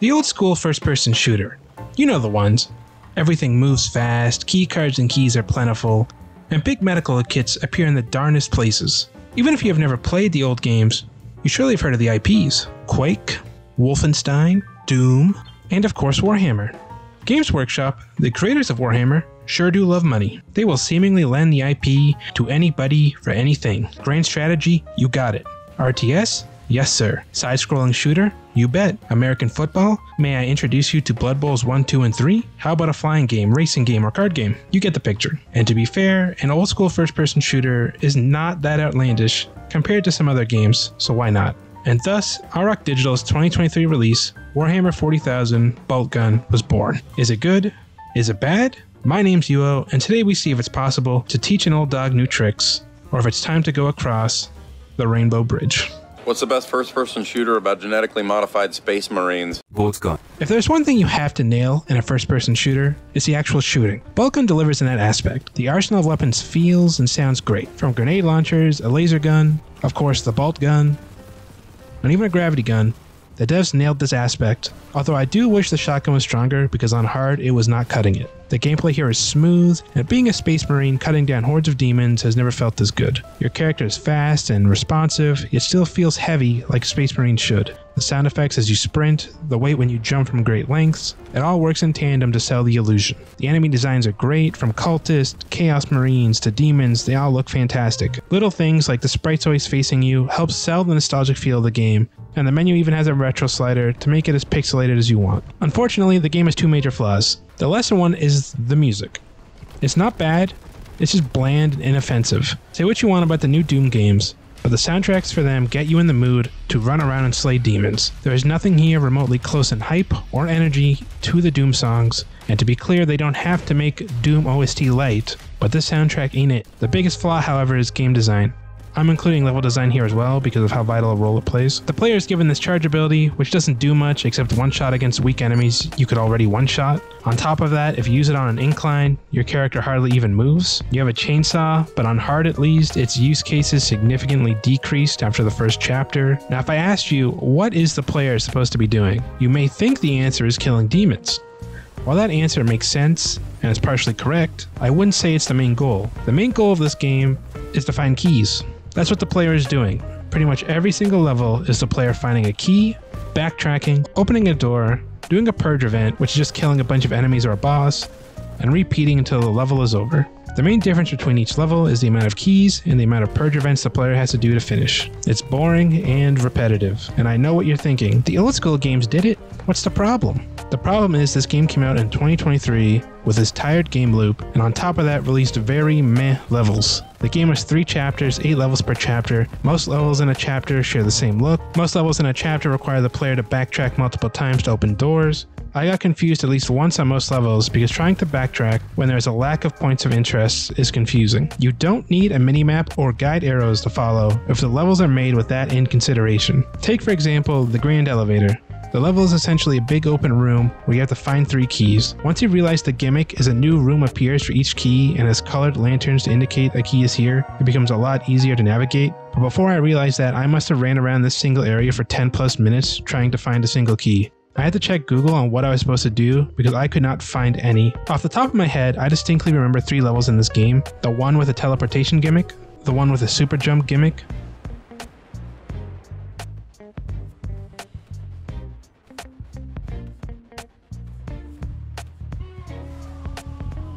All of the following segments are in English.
The old school first-person shooter. You know the ones. Everything moves fast, keycards and keys are plentiful, and big medical kits appear in the darnest places. Even if you have never played the old games, you surely have heard of the IPs. Quake, Wolfenstein, Doom, and of course Warhammer. Games Workshop, the creators of Warhammer, sure do love money. They will seemingly lend the IP to anybody for anything. Grand strategy? You got it. RTS? Yes sir. Side-scrolling shooter? You bet. American football? May I introduce you to Blood Bowls 1, 2, and 3? How about a flying game, racing game, or card game? You get the picture. And to be fair, an old school first-person shooter is not that outlandish compared to some other games, so why not? And thus, Auroch Digital's 2023 release, Warhammer 40,000 Boltgun, was born. Is it good? Is it bad? My name's Yuo, and today we see if it's possible to teach an old dog new tricks, or if it's time to go across the Rainbow Bridge. What's the best first-person shooter about genetically modified space marines? Boltgun. If there's one thing you have to nail in a first-person shooter, it's the actual shooting. Boltgun delivers in that aspect. The arsenal of weapons feels and sounds great. From grenade launchers, a laser gun, of course the bolt gun, and even a gravity gun, the devs nailed this aspect, although I do wish the shotgun was stronger because on hard it was not cutting it. The gameplay here is smooth, and being a space marine cutting down hordes of demons has never felt this good. Your character is fast and responsive, yet still feels heavy like a space marine should. The sound effects as you sprint, the weight when you jump from great lengths, it all works in tandem to sell the illusion. The enemy designs are great, from cultists, chaos marines, to demons, they all look fantastic. Little things like the sprites always facing you help sell the nostalgic feel of the game, and the menu even has a retro slider to make it as pixelated as you want. Unfortunately, the game has two major flaws. The lesser one is the music. It's not bad, it's just bland and inoffensive. Say what you want about the new Doom games, but the soundtracks for them get you in the mood to run around and slay demons. There is nothing here remotely close in hype or energy to the Doom songs, and to be clear, they don't have to make Doom OST light, but this soundtrack ain't it. The biggest flaw, however, is game design. I'm including level design here as well because of how vital a role it plays. The player is given this charge ability, which doesn't do much except one shot against weak enemies you could already one-shot. On top of that, if you use it on an incline, your character hardly even moves. You have a chainsaw, but on hard at least, its use case is significantly decreased after the first chapter. Now if I asked you, what is the player supposed to be doing? You may think the answer is killing demons. While that answer makes sense, and is partially correct, I wouldn't say it's the main goal. The main goal of this game is to find keys. That's what the player is doing. Pretty much every single level is the player finding a key, backtracking, opening a door, doing a purge event, which is just killing a bunch of enemies or a boss, and repeating until the level is over. The main difference between each level is the amount of keys and the amount of purge events the player has to do to finish. It's boring and repetitive, and I know what you're thinking. The old school games did it. What's the problem? The problem is this game came out in 2023 with this tired game loop, and on top of that released very meh levels. The game has 3 chapters, 8 levels per chapter. Most levels in a chapter share the same look. Most levels in a chapter require the player to backtrack multiple times to open doors. I got confused at least once on most levels because trying to backtrack when there's a lack of points of interest is confusing. You don't need a minimap or guide arrows to follow if the levels are made with that in consideration. Take for example the Grand Elevator. The level is essentially a big open room where you have to find 3 keys. Once you realize the gimmick is a new room appears for each key and has colored lanterns to indicate a key is here, it becomes a lot easier to navigate. But before I realized that, I must have ran around this single area for 10 plus minutes trying to find a single key. I had to check Google on what I was supposed to do because I could not find any. Off the top of my head, I distinctly remember 3 levels in this game. The one with a teleportation gimmick, the one with a super jump gimmick,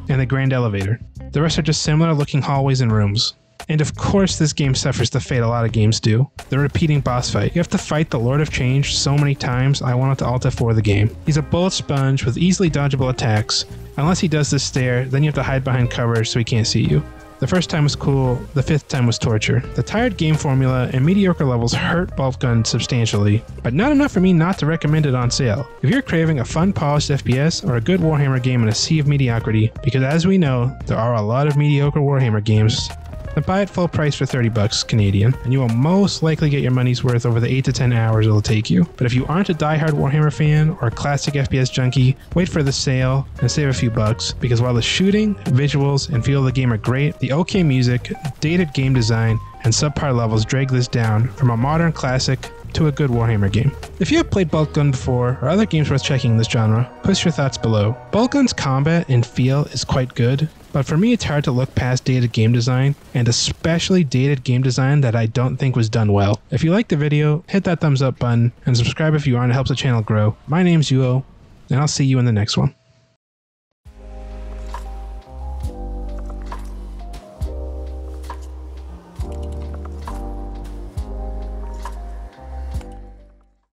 and the Grand Elevator. The rest are just similar looking hallways and rooms. And of course this game suffers the fate a lot of games do, the repeating boss fight. You have to fight the Lord of Change so many times I wanted to Alt F4 the game. He's a bullet sponge with easily dodgeable attacks. Unless he does this stare, then you have to hide behind cover so he can't see you. The first time was cool, the 5th time was torture. The tired game formula and mediocre levels hurt Boltgun substantially, but not enough for me not to recommend it on sale. If you're craving a fun polished FPS or a good Warhammer game in a sea of mediocrity, because as we know, there are a lot of mediocre Warhammer games, then buy it full price for $30 Canadian, and you will most likely get your money's worth over the 8 to 10 hours it'll take you. But if you aren't a diehard Warhammer fan or a classic FPS junkie, wait for the sale and save a few bucks, because while the shooting, visuals, and feel of the game are great, the okay music, dated game design, and subpar levels drag this down from a modern classic to a good Warhammer game. If you have played Boltgun before, or other games worth checking in this genre, post your thoughts below. Boltgun's combat and feel is quite good, but for me it's hard to look past dated game design, and especially dated game design that I don't think was done well. If you liked the video, hit that thumbs up button, and subscribe if you want, it helps the channel grow. My name's Yuo, and I'll see you in the next one.